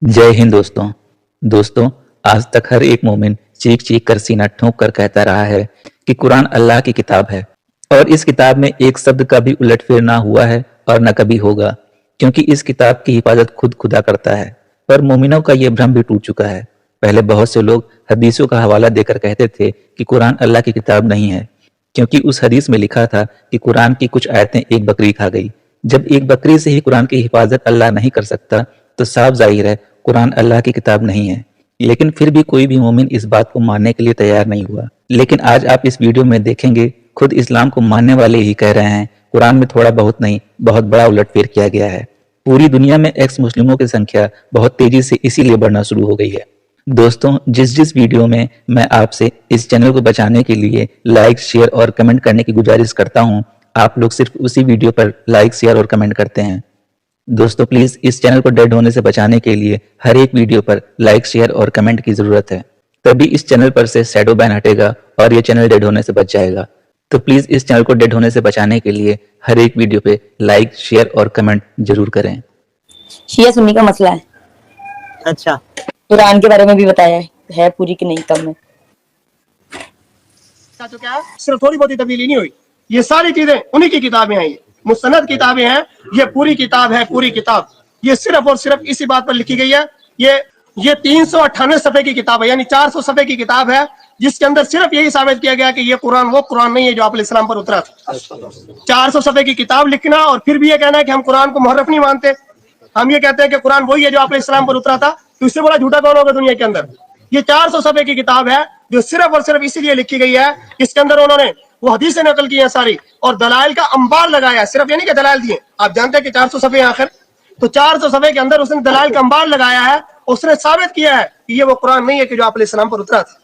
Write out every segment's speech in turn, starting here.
जय हिंद दोस्तों आज तक हर एक मोमिन चीख चीख कर सीना ठोंक कर कहता रहा है कि कुरान अल्लाह की किताब है और इस किताब में एक शब्द का भी उलटफेर ना हुआ है और न कभी होगा, क्योंकि इस किताब की हिफाजत खुद खुदा करता है। पर मोमिनों का यह भ्रम भी टूट चुका है। पहले बहुत से लोग हदीसों का हवाला देकर कहते थे कि कुरान अल्लाह की किताब नहीं है, क्योंकि उस हदीस में लिखा था कि कुरान की कुछ आयतें एक बकरी खा गई। जब एक बकरी से ही कुरान की हिफाजत अल्लाह नहीं कर सकता तो साफ जाहिर है कुरान अल्लाह की किताब नहीं है। लेकिन फिर भी कोई भी मोमिन इस बात को मानने के लिए तैयार नहीं हुआ। लेकिन आज आप इस वीडियो में देखेंगे खुद इस्लाम को मानने वाले ही कह रहे हैं कुरान में थोड़ा बहुत नहीं बहुत बड़ा उलटफेर किया गया है। पूरी दुनिया में एक्स मुस्लिमों की संख्या बहुत तेजी से इसीलिए बढ़ना शुरू हो गई है। दोस्तों, जिस वीडियो में मैं आपसे इस चैनल को बचाने के लिए लाइक शेयर और कमेंट करने की गुजारिश करता हूं, आप लोग सिर्फ उसी वीडियो पर लाइक शेयर और कमेंट करते हैं। दोस्तों प्लीज इस चैनल को डेड होने से बचाने के लिए हर एक वीडियो पर लाइक शेयर और कमेंट की जरूरत है, तभी इस चैनल पर से शैडो बैन हटेगा और ये चैनल डेड होने से बच जाएगा। तो प्लीज इस चैनल को डेड होने से बचाने के लिए हर एक वीडियो पे लाइक शेयर और कमेंट जरूर करें। शिया सुन्नी का मसला है। अच्छा, कुरान के बारे में भी बताया है पूरी की नहीं तब में तो क्या सिर्फ थोड़ी बहुत तब्दीली नहीं हुई, ये सारी चीजें उन्हीं की किताबें हैं, ये मुस्तनद किताबें हैं, ये पूरी किताब है। पूरी किताब ये सिर्फ और सिर्फ इसी बात पर लिखी गई है। ये 398 सफ़े की किताब है, यानी 400 सफ़े की किताब है, जिसके अंदर सिर्फ यही साबित किया गया कि ये कुरान वो कुरान नहीं है जो आप इस्लाम पर उतरा था। 400 सफ़े की किताब लिखना और फिर भी ये कहना है कि हम कुरान को मुहर्रफ नहीं मानते, हम ये कहते हैं कि कुरान वही है जो आप इस्लाम पर उतरा था, तो इससे बड़ा झूठा कौन होगा दुनिया के अंदर। ये 400 सफ़े की किताब है जो सिर्फ और सिर्फ इसीलिए लिखी गई है, इसके अंदर उन्होंने वो हदीसें नकल की है सारी और दलाइल का अंबार लगाया है। सिर्फ ये नहीं कि दलाइल दिए, आप जानते हैं कि 400 सफ़े आखिर, तो 400 सफ़े के अंदर उसने दलाइल का अंबार लगाया है। उसने साबित किया है कि ये वो कुरान नहीं है कि जो आप इस्लाम पर उतरा था।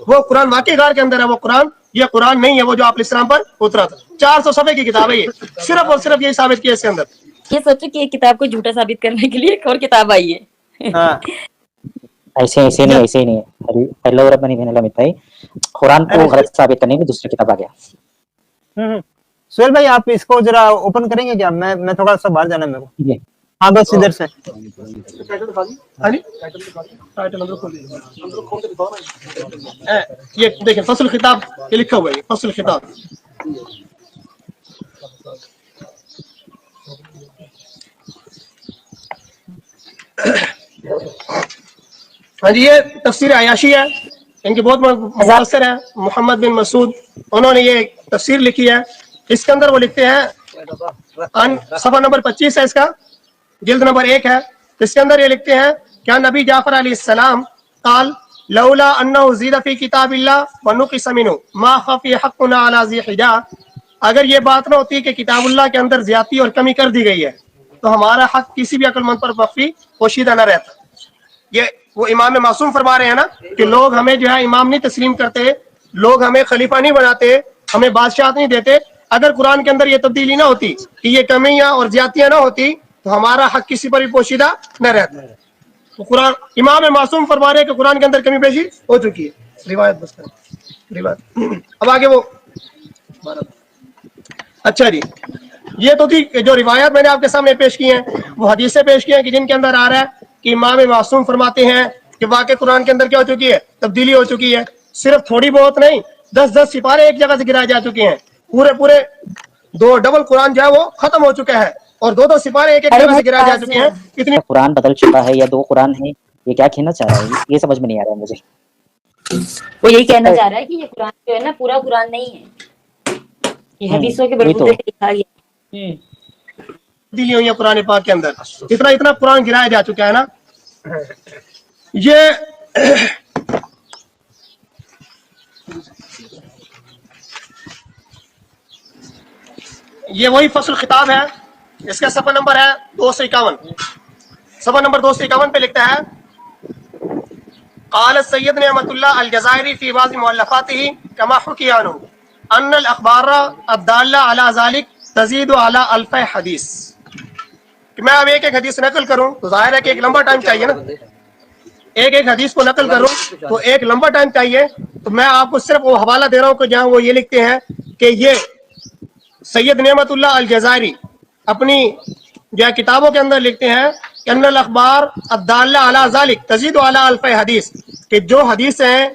वो कुरान वाकई गार के अंदर है, वो कुरान ये कुरान नहीं है वो जो आप इस्लाम पर उतरा था। 400 सफ़े की किताब है, ये सिर्फ और सिर्फ यही साबित किया इसके अंदर। ये सोचो कि एक किताब को झूठा साबित करने के लिए एक और किताब आई है। हाँ। ऐसे नहीं है। हेलो रब्बानी बहन भाई, कुरान को गलत साबित करने की दूसरी किताब आ गया। सुहेल भाई आप इसको जरा ओपन करेंगे क्या? मैं थोड़ा सा बाहर जाना है मेरे को। हाँ बस इधर से ये देखिए फसल खिताब ये लिखा हुआ है, फसल खिताब। हाँ जी, ये तफसीर अयाशी है, इनकी बहुत मुफस्सिर है मोहम्मद बिन मसूद, उन्होंने ये तफसीर लिखी है। इसके अंदर वो लिखते हैं, सफ़ा नंबर 25 है इसका, जिल्द नंबर 1 है। इसके अंदर ये लिखते हैं क्या नबी जाफर अलैहिस्सलाम काल लौला अन्नहु ज़ीदा फी किताबिल्लाह व नुक़िसा मिन्हु मा खफ़ी हक़्क़ुना अला ज़ी हिजा। अगर ये बात ना होती कि किताबुल्लाह के अंदर ज्यादती और कमी कर दी गई है तो हमारा हक किसी भी अक्लमंद पर मख्फी पोशीदा न रहता। ये वो इमाम मासूम फरमा रहे हैं ना कि लोग हमें जो है इमाम नहीं तस्लीम करते, लोग हमें खलीफा नहीं बनाते, हमें बादशाह नहीं देते। अगर कुरान के अंदर ये तब्दीली ना होती कि ये कमियां और ज्यादतियां ना होती तो हमारा हक किसी पर भी पोशीदा न रहता। तो कुरान इमाम मासूम फरमा रहे हैं कि कुरान के अंदर कमी पेशी हो चुकी है। रिवायत बस रिवायत अब आगे वो अच्छा जी, ये तो थी जो रिवायत मैंने आपके सामने पेश की हैं, वो हदीसें पेश की हैं कि जिनके अंदर आ रहा है कि इमाम मासूम फरमाते हैं कि वाकई कुरान के अंदर क्या हो चुकी है, तब्दीली हो चुकी है। सिर्फ थोड़ी बहुत नहीं, 10-10 सिपारे एक जगह से गिराए जा चुके हैं। पूरे 2 डबल कुरान जो है वो खत्म हो चुका है और 2-2 सिपारे एक जगह से गिराए जा चुके हैं। इतनी कुरान बदल चुका है या 2 कुरान है, ये क्या कहना चाह रहा है, ये समझ में नहीं आ रहा है मुझे। वो यही कहना चाह रहा है कि ये कुरान जो है ना पूरा कुरान नहीं है, ये हदीसों के बलबूते पे लिखा गया। तब्दीली हुई है कुरान पाक के अंदर, इतना कुरान गिराया जा चुका है ना। ये वही फसल खिताब है, इसका सफ़ा नंबर है 251। सफ़ा नंबर 251 पे लिखता है क़ाल सय्यद नेमतुल्लाह अल-जज़ायरी फ़ी बाज़ मुअल्लफ़ातिही कमा हुकिया अन्हु अन्नल अख़बार अद्दाल्ला अला ज़ालिक तज़ीदु अला अल्फ़ हदीस। कि मैं अब एक हदीस नकल करूं तो जाहिर है कि एक लंबा टाइम चाहिए ना, एक हदीस को नकल करूं तो एक लंबा टाइम चाहिए। तो मैं आपको सिर्फ वो हवाला दे रहा हूं कि जहां वो ये लिखते हैं कि ये सैयद नेमतुल्लाह अल-जज़ायरी अपनी जो किताबों के अंदर लिखते हैं अन्नल अखबार अद्दाल्ला अला ज़ालिक तज़ीदु अला अल्फ़ हदीस, कि जो हदीसें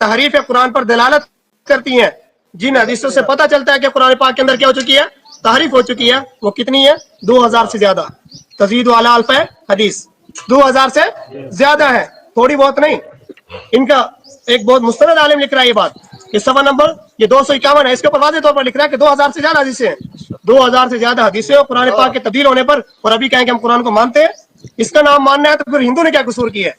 तहरीफ कुरान पर दलालत करती हैं, जिन हदीसों से पता चलता है कि कुरान पाक के अंदर क्या हो चुकी है, तहरीफ हो चुकी है, वो कितनी है? 2000 से ज्यादा। तज़ीदु अला अल्फ़ हदीस 2000 से ज्यादा है, थोड़ी बहुत नहीं। इनका एक बहुत मुस्तनद आलिम लिख रहा है ये बात, ये सफा नंबर ये 251 है, इसके ऊपर वाज़ेह तौर पर लिख रहा है कि 2000 से ज्यादा हदीसें हैं, 2000 से ज्यादा हदीसें कुरान पाक के तब्दील होने पर, और अभी कहें कि हम कुरान को मानते हैं। इसका नाम मानना है तो फिर हिंदू ने क्या कसूर किया है?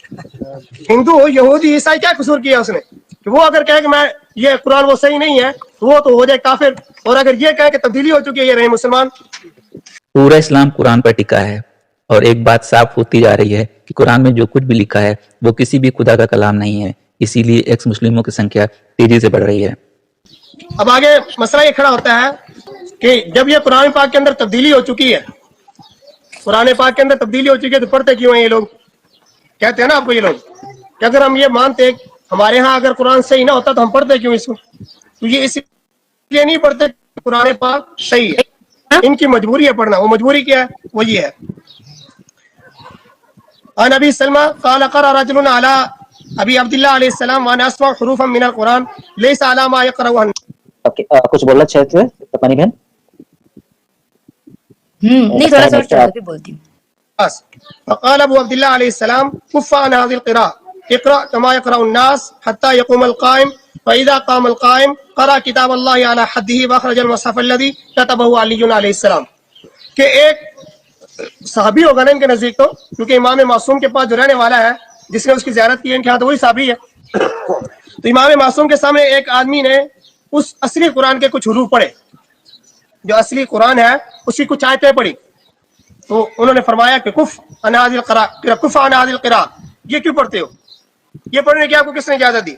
हिंदू, यहूदी, ईसाई क्या कसूर किया उसने कि वो अगर कहे कि मैं ये कुरान वो सही नहीं है वो तो हो जाए काफिर, और अगर ये कहे कि तब्दीली हो चुकी है ये रहे मुसलमान। पूरा इस्लाम कुरान पर टिका है और एक बात साफ होती जा रही है कि कुरान में जो कुछ भी लिखा है वो किसी भी खुदा का कलाम नहीं है, इसीलिए एक्स मुस्लिमों की संख्या तेजी से बढ़ रही है। अब आगे मसला ये खड़ा होता है कि जब ये कुरान पाक के अंदर तब्दीली हो चुकी है, कुरान पाक के अंदर तब्दीली हो चुकी है, तो पढ़ते क्यों हैं ये लोग? कहते हैं ना आपको ये लोग कि अगर हम ये मानते हमारे यहाँ अगर कुरान सही ना होता तो हम पढ़ते क्यों इसको? तो ये इसलिए नहीं पढ़ते कुरान पाक सही है, इनकी मजबूरी है पढ़ना। वो मजबूरी क्या है? वो ये है, अन अबी सलमा क़ाल क़रा रजुलन अला अबी अब्दुल्लाह अलैहिस सलाम व अना अस्मा हुरूफन मिनल कुरान लैसा अला मा यक़रअहु। ओके, कुछ बोलना चाहते हैं तपनी बहन? नहीं, थोड़ा सा चढ़ा के बोलती हूँ। बस फ़क़ाल अबू अब्दुल्लाह अलैहिस सलाम कुफ़्फ़ा अन हाज़िल क़िरा इक़रा कमा यक़रअुन नास हत्ता यक़ूमल क़ाइम फ़इज़ा क़ामल क़ाइम क़रा किताबल्लाहि अला हद्दिही व अख़रजल मुसहफ़ अल्लज़ी कतबहु अली अलैहिस सलाम। कि एक साहबी होगा ना इनके नजदीक, तो क्योंकि इमाम मासूम के पास जो रहने वाला है जिसने उसकी ज़ियारत की है इनके यहाँ, तो वही साहबी है। तो इमाम मासूम के सामने एक आदमी ने उस असली कुरान के कुछ हुरूफ पढ़े, जो असली कुरान है उसकी कुछ आयतें पढ़ी, तो उन्होंने फरमाया कि कुफ़ अन हाज़िल क़िरा, ये क्यों पढ़ते हो? ये पढ़ने की आपको किसने इजाजत दी?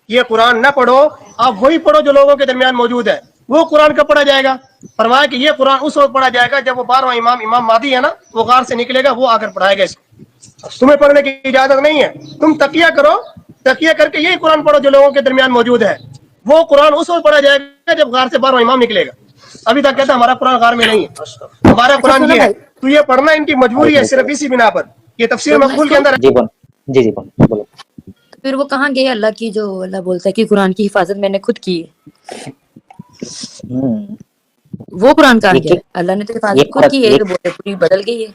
ये कुरान ना पढ़ो, आप वही पढ़ो जो लोगों के दरमियान मौजूद है। वो कुरान कब पढ़ा जाएगा? फरमाया कि ये कुरान उस वक्त पढ़ा जाएगा जब वो 12वां इमाम मादी है ना, वो गार से निकलेगा, वो आकर पढ़ाएगा इसको। तुम्हें पढ़ने की इजाजत नहीं है, तुम तकिया करो, तकिया करके यही कुरान पढ़ो जो लोगों के दरमियान मौजूद है। वो कुरान उस वक्त पढ़ा जाएगा जब गार से 12वां इमाम निकलेगा। अभी तक कहता हमारा कुरान गार में नहीं है, हमारा कुरान ये है। तो ये पढ़ना इनकी मजबूरी है सिर्फ इसी बिना पर। ये तफसीर मकबूल के अंदर जी बोल, जी बोलो। फिर वो कहाँ गए अल्लाह की, जो अल्लाह बोलता है कि कुरान की हिफाजत मैंने खुद की है। वो कुरान कहाँ गया? अल्लाह ने तो हिफाजत खुद की है, तो बोले पूरी बदल गई है।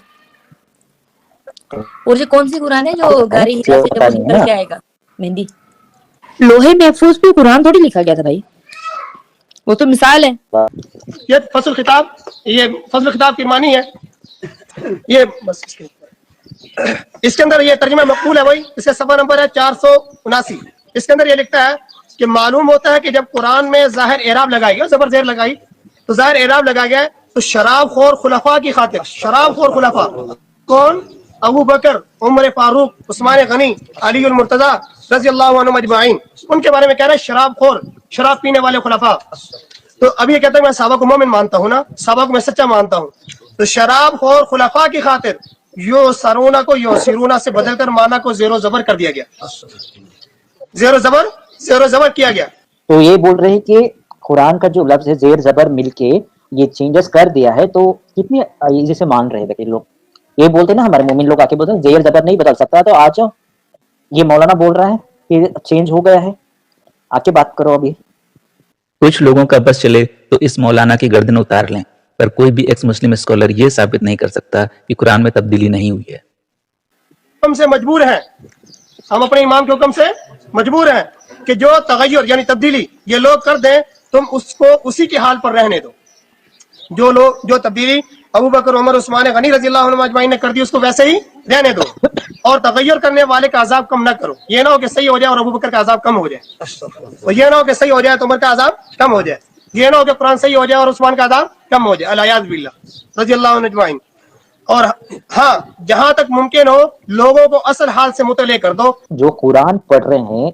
और ये कौन सी कुरान है जो गारी हिरा से जब निकल के आएगा? मेहंदी लोहे महफूज पे कुरान थोड़ी लिखा गया था भाई, वो तो मिसाल है। ये फसल खिताब की मानी है ये, बस इसके अंदर ये तर्जुमा मकबूल है भाई। इसका सफा नंबर है 479। इसके अंदर ये लिखता है कि मालूम होता है कि जब कुरान में जाहिर एराब लगाई गई, जबर जेर लगाई, तो जाहिर एराब लगाया गया तो शराब खोर खुलफा की खातिर, शराब खोर खुलफा कौन? अबू बकर, उमर फारूक, उस्मान गनी, अली उल मुर्तजा रज़ियल्लाहु अन्हुम अजमाइन, उनके बारे में कह रहा है शराब खोर, शराब पीने वाले खुलफा। तो अभी ये कहता है मैं साहबा को मोमिन मानता हूँ ना, साहबा को मैं सच्चा मानता हूँ। तो शराब खोर खुलफा की खातिर यो सरूना को यो सिरूना से बदलकर माना को जेरो जबर कर दिया गया, जेरो जबर किया गया। तो ये बोल रहे हैं कि कुरान का जो लफ्ज है जेर जबर मिलके ये चेंजेस कर दिया है, तो कितनी इजी से मान रहे थे लोग। ये बोलते ना हमारे मोमिन लोग आके बोलते हैं जेर जबर नहीं बदल सकता, तो आज ये मौलाना बोल रहा है कि चेंज हो गया है, आके बात करो। अभी कुछ लोगों का बस चले तो इस मौलाना की गर्दन उतार लें, पर कोई भी एक्स मुस्लिम स्कॉलर ये साबित नहीं कर सकता कि कुरान में तब्दीली नहीं हुई है। हमसे मजबूर हैं, हम अपने इमाम के हुक्म से मजबूर हैं कि जो तगय्युर यानी तब्दीली ये लोग कर दें, तुम उसको उसी के हाल पर रहने दो। जो लोग जो तब्दीली अबू बकर, उमर, उस्मान गनी रज़ियल्लाहु अन्हुम अजमाइन ने कर दी, उसको वैसे ही रहने दो, और तगय्युर करने वाले का अजाब कम ना करो। ये ना हो कि सही हो जाए और अबू बकर का अजाब कम हो जाए, और ये ना हो कि सही हो जाए तो उमर का अजाब कम हो जाए, ये ना हो कि कुरान सही हो जाए और उस्मान का अजाब कम हो जाए, अल-याज़ बिल्लाह रज़ियल्लाहु अन्हुम अजमाइन। और हाँ, जहां तक मुमकिन हो लोगों को असल हाल से मुतले कर दो। जो कुरान पढ़ रहे हैं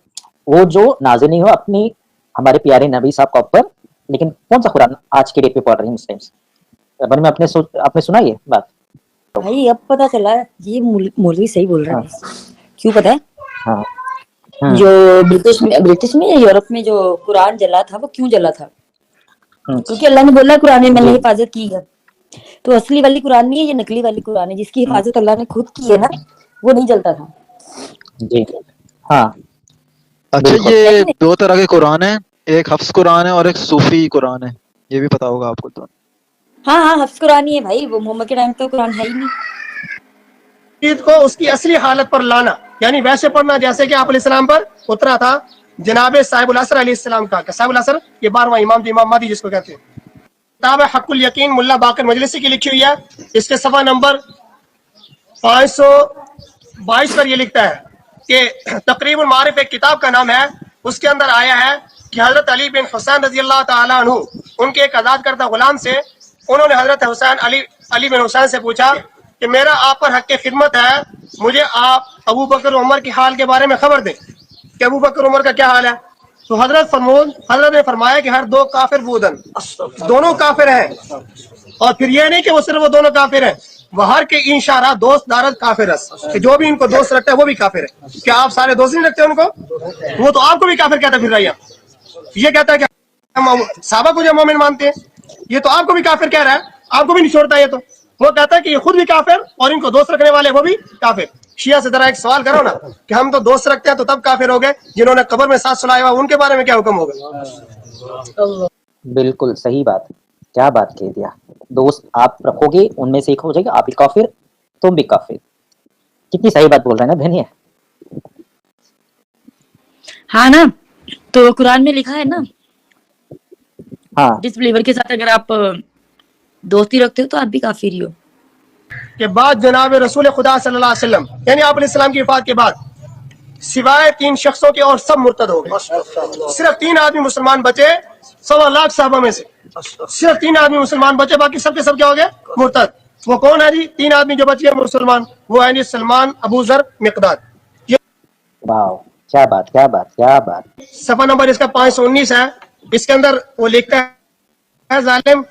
वो जो नाज़िल नहीं हो अपनी हमारे प्यारे नबी साहब का ऊपर, लेकिन कौन सा कुरान आज के डेट पे पढ़ रहे हैं मुस्लिम्स? में आपने सुना ये बात? भाई अब पता चला ये मौलवी सही बोल रहा है। हाँ। क्यों पता है? हाँ। जो ब्रिटिश में या यूरोप में जो कुरान जला था वो क्यों जला था? क्योंकि अल्लाह ने बोला कुरान में मैंने हिफाजत की है। تو اصلی والی قرآن نہیں ہے، یہ نقلی والی قرآن ہے جس کی حفاظت اللہ نے خود کی ہے نا، وہ نہیں جلتا تھا. جی ہاں اچھا بالکل. یہ دو طرح کے قرآن ہیں، ایک حفظ قرآن ہے اور ایک صوفی قرآن ہے، یہ بھی پتا ہوگا آپ کو تو. ہاں ہاں حفظ قرآن ہی ہے بھائی، وہ محمد کے ٹائم تو قرآن ہے ہی نہیں. عید کو اس کی اصلی حالت پر لانا، یعنی ویسے پڑھنا جیسے کہ آپ علیہ السلام پر اترا تھا جناب صاحب العصر علیہ السلام کا. صاحب العصر یہ 12واں امام تھے، امام مہدی جس کو کہتے ہیں. کتاب حق الیقین ملا باقر مجلسی کی لکھی ہوئی ہے. اس کے صفحہ نمبر 522 پر یہ لکھتا ہے کہ تقریب المعارف ایک کتاب کا نام ہے. اس کے اندر آیا ہے کہ حضرت علی بن حسین رضی اللہ تعالیٰ عنہ ان کے ایک آزاد کردہ غلام سے انہوں نے حضرت حسین علی بن حسین سے پوچھا کہ میرا آپ پر حق خدمت ہے، مجھے آپ ابو بکر عمر کی حال کے بارے میں خبر دیں کہ ابو بکر عمر کا کیا حال ہے. تو حضرت نے فرمایا کہ ہر دو کافر بودن، دونوں کافر ہیں. اور پھر یہ نہیں کہ وہ صرف وہ دونوں کافر ہیں، وہ ہر کے انشارہ دوست دارت کافر ہے، کہ جو بھی ان کو دوست رکھتا ہے وہ بھی کافر ہے. کیا آپ سارے دوست نہیں رکھتے ان کو؟ وہ تو آپ کو بھی کافر کہتا پھر رہا ہے. یہ کہتا ہے کہ ہم صحابہ کو جو مومن مانتے ہیں، یہ تو آپ کو بھی کافر کہہ رہا ہے، آپ کو بھی نہیں چھوڑتا. یہ تو وہ کہتا ہے کہ یہ خود بھی کافر اور ان کو دوست رکھنے والے وہ بھی کافر. شیعہ سے ذرا ایک سوال کرو نا کہ ہم تو دوست رکھتے ہیں تو تب کافر ہو گئے، جنہوں نے قبر میں ساتھ سلایا ہوا ان کے بارے میں کیا حکم ہوگا؟ بالکل صحیح بات، کیا بات کہہ دیا. دوست آپ رکھو گے ان میں سے ایک ہو جائے گا، آپ بھی کافر تم بھی کافر. کتنی صحیح بات بول رہے ہیں نا بہنیاں. ہاں نا، تو قرآن میں لکھا ہے نا ہاں ڈس بلیور کے ساتھ اگر آپ دوستی رکھتے ہو تو آپ بھی کافر ہی ہو. کہ بعد جناب رسول خدا صلی اللہ علیہ وسلم یعنی آپ علیہ السلام کی وفات کے بعد سوائے 3 شخصوں کے اور سب مرتد ہو گئے. صرف 3 آدمی مسلمان بچے 1.25 لاکھ صحابہ میں سے، صرف 3 آدمی مسلمان بچے، باقی سب کے سب کیا ہو گئے؟ مرتد. وہ کون ہے جی 3 آدمی جو بچ گئے مسلمان؟ وہ ہے جی سلمان، ابو ذر، مقداد. واو، کیا بات کیا بات کیا بات. صفحہ نمبر اس کا 519 ہے. اس کے اندر وہ لکھتا ہے ظالم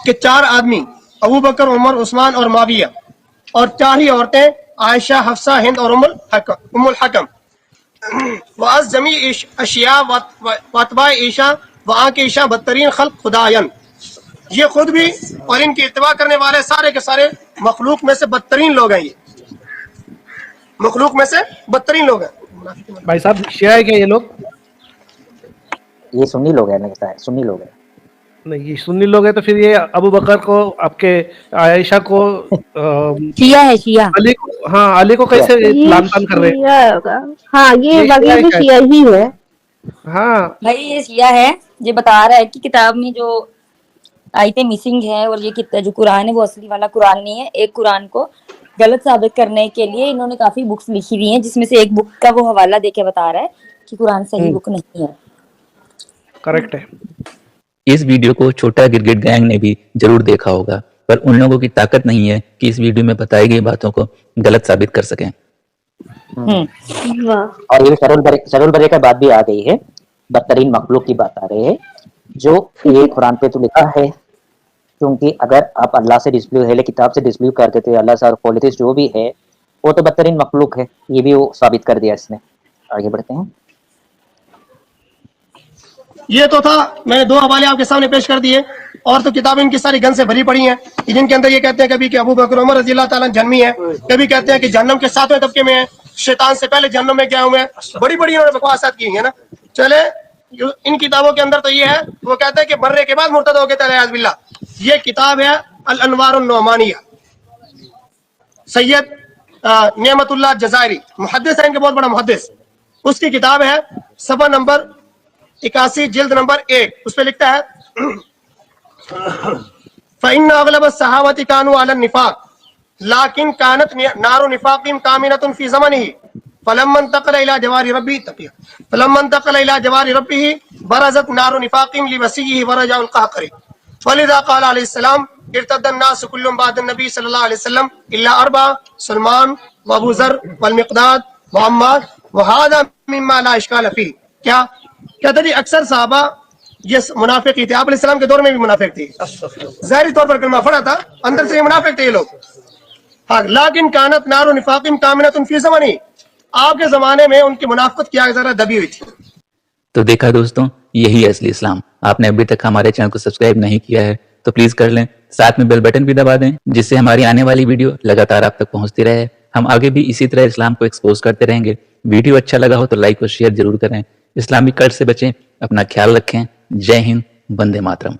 کہ 4 آدمی ابو بکر، عمر، عثمان اور معاویہ، اور 4 ہی عورتیں عائشہ، حفصہ، ہند اور ام الحکم. وَأَز جَمِيعِ اشیاء وَاتْبَاعِ عیشا وآن کے عیشا بدترین خلق خداین. یہ خود بھی اور ان کی اتباع کرنے والے سارے کے سارے مخلوق میں سے بدترین لوگ ہیں. یہ مخلوق میں سے بدترین لوگ ہیں. بھائی صاحب شیعہ ہے کیا یہ لوگ؟ یہ سنی لوگ ہیں، لگتا ہے سنی لوگ ہیں. نہیں یہ سنی لوگ ہیں تو پھر یہ ابو بکر کو، آپ کے عائشہ کو، شیعہ ہے شیعہ. علی کو، ہاں علی کو کیسے لان تان کر رہے ہیں؟ شیعہ ہوگا. ہاں یہ یہ باقی شیعہ بھی ہے شیعہ ہی ہے. ہاں بھائی یہ شیعہ ہے، یہ بتا رہا ہے کہ کتاب میں جو آیتیں مسنگ ہیں اور یہ جو قرآن ہے وہ اصلی والا قرآن نہیں ہے. ایک قرآن کو غلط ثابت کرنے کے لیے انہوں نے کافی بکس لکھی ہوئی ہیں، جس میں سے ایک بک کا وہ حوالہ دے کے بتا رہا ہے کہ قرآن صحیح بک نہیں ہے. کریکٹ ہے. اس ویڈیو کو چھوٹا گرگٹ گینگ نے بھی ضرور دیکھا ہوگا، پر ان لوگوں کی طاقت نہیں ہے کہ اس ویڈیو میں بتائی گئی باتوں کو غلط ثابت کر سکیں. واہ. اور یہ سرول برے کا بات بھی آ گئی ہے، بدترین مخلوق کی بات آ رہی ہے جو یہ قرآن پہ تو لکھا ہے. کیونکہ اگر آپ اللہ سے ڈسبلیو ہے کتاب سے ڈسبلیو کر دیتے، اللہ سے پولیٹکس جو بھی ہے وہ تو بدترین مخلوق ہے. یہ بھی وہ ثابت کر دیا اس نے. آگے بڑھتے ہیں. یہ تو تھا، میں نے 2 حوالے آپ کے سامنے پیش کر دیے. اور تو کتابیں ان کی ساری گن سے بھری پڑی ہیں، جن کے اندر یہ کہتے ہیں کبھی کہ ابو بکر عمر رضی اللہ تعالیٰ جہنمی ہے، کبھی کہتے ہیں کہ جہنم کے 7ویں طبقے میں ہیں، شیطان سے پہلے جہنم میں گئے ہوئے ہیں. بڑی بڑی انہوں نے بکواسات کی ہیں نا. چلے ان کتابوں کے اندر تو یہ ہے، وہ کہتے ہیں کہ مرنے کے بعد مرتد ہو گئے تھے اعوذ باللہ. یہ کتاب ہے الانوار النعمانیہ، سید نعمت اللہ جزائری محدث ہے، ان کے بہت بڑا محدث. اس کی کتاب ہے صفحہ نمبر 81 جلد نمبر 1. اس پہ لکھتا ہے فَإِنَّ أَغْلَبَ الصَّحَابَةِ كَانُوا عَلَى النِّفَاقِ لَكِنْ كَانَتْ نَارُ نِفَاقِهِمْ كَامِنَةٌ فِي زَمَنِهِ فَلَمَّا انْتَقَلَ إِلَى جَوَارِ رَبِّهِ بَرَزَتْ نَارُ نِفَاقِهِمْ لِوَسِيِّهِ وَرَجَعُ الْقَهْقَرِ فَلِذَا قَالَ عَلَيْهِ السَّلَامُ ارْتَدَّ النَّاسُ كُلُّهُمْ بَعْدَ النَّبِيِّ صلی اللہ علیہ وسلم إِلَّا 4 سلمان وابو ذر والمقداد وعمار وهذا مما لا إشكال فيه. کیا کہتے جی اکثر صحابہ یہ منافق ہی تھے. آپ علیہ السلام کے دور میں بھی منافق تھی، ظاہری طور پر کلمہ پڑھا تھا، اندر سے یہ منافق تھے یہ لوگ. ہاں لیکن کانت نار نفاقم کامنۃ فی زمانی، آپ کے زمانے میں ان کی منافقت کیا ذرا دبی ہوئی تھی. تو دیکھا دوستوں، یہی ہے اصلی اسلام. آپ نے ابھی تک ہمارے چینل کو سبسکرائب نہیں کیا ہے تو پلیز کر لیں, ساتھ میں بیل بٹن بھی دبا دیں جس سے ہماری آنے والی ویڈیو لگاتار آپ تک پہنچتی رہے. ہم آگے بھی اسی طرح اسلام کو ایکسپوز کرتے رہیں گے. ویڈیو اچھا لگا ہو تو لائک اور شیئر ضرور کریں. اسلامی کلٹ سے بچیں, اپنا خیال رکھیں. جے ہند, وندے ماترم.